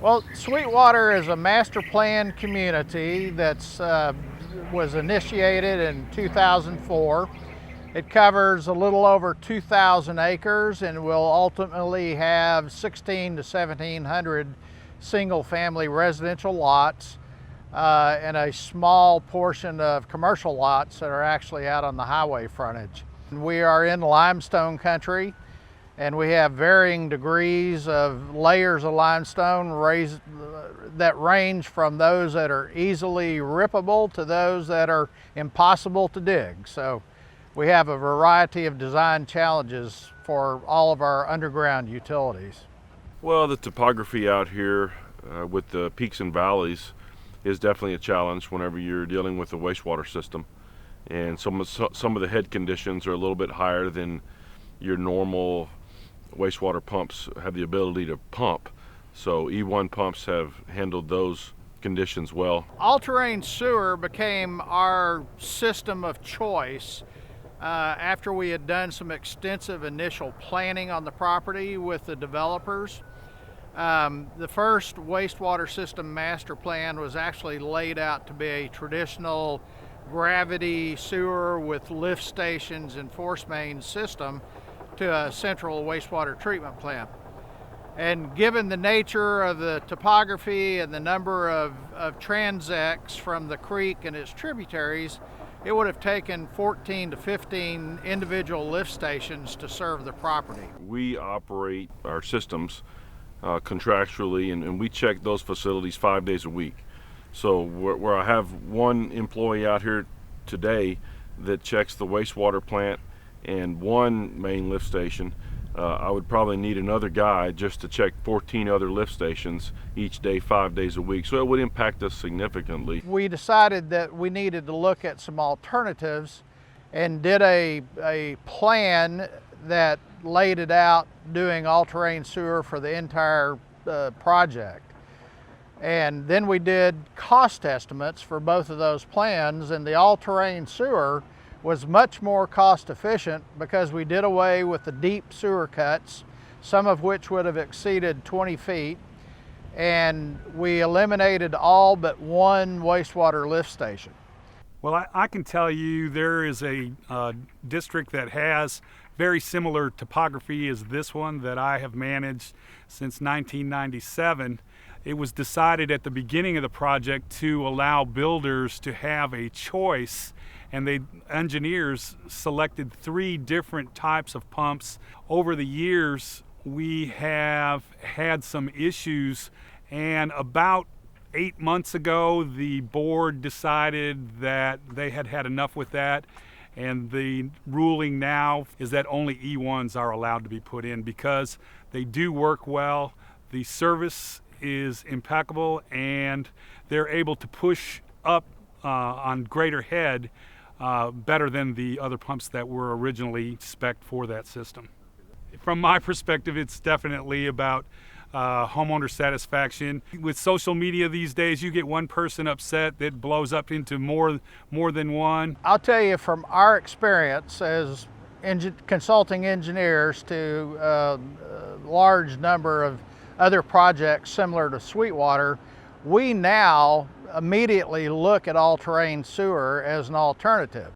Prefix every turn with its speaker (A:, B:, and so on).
A: Well, Sweetwater is a master plan community that's was initiated in 2004. It covers a little over 2,000 acres and will ultimately have 16 to 1,700 single-family residential lots and a small portion of commercial lots that are actually out on the highway frontage. We are in limestone country, and we have varying degrees of layers of limestone that range from those that are easily rippable to those that are impossible to dig. So we have a variety of design challenges for all of our underground utilities.
B: Well, the topography out here with the peaks and valleys is definitely a challenge whenever you're dealing with the wastewater system. And some of the head conditions are a little bit higher than your normal wastewater pumps have the ability to pump. So E1 pumps have handled those conditions well.
A: All-terrain sewer became our system of choice after we had done some extensive initial planning on the property with the developers. The first wastewater system master plan was actually laid out to be a traditional gravity sewer with lift stations and force main system to a central wastewater treatment plant. And given the nature of the topography and the number of transects from the creek and its tributaries, it would have taken 14 to 15 individual lift stations to serve the property.
B: We operate our systems contractually, and we check those facilities 5 days a week. So where I have one employee out here today that checks the wastewater plant and one main lift station, I would probably need another guy just to check 14 other lift stations each day, 5 days a week. So it would impact us significantly.
A: We decided that we needed to look at some alternatives and did a plan that laid it out doing all-terrain sewer for the entire project. And then we did cost estimates for both of those plans, and the all-terrain sewer was much more cost efficient because we did away with the deep sewer cuts, some of which would have exceeded 20 feet, and we eliminated all but one wastewater lift station.
C: Well, I can tell you there is a district that has very similar topography as this one that I have managed since 1997. It was decided at the beginning of the project to allow builders to have a choice, and the engineers selected 3 different types of pumps. Over the years, we have had some issues, and about 8 months ago, the board decided that they had had enough with that, and the ruling now is that only E1s are allowed to be put in because they do work well, the service is impeccable, and they're able to push up on greater head better than the other pumps that were originally spec'd for that system. From my perspective, it's definitely about homeowner satisfaction. With social media these days, you get one person upset that blows up into more than one.
A: I'll tell you from our experience as consulting engineers to a large number of other projects similar to Sweetwater, we now immediately look at all-terrain sewer as an alternative.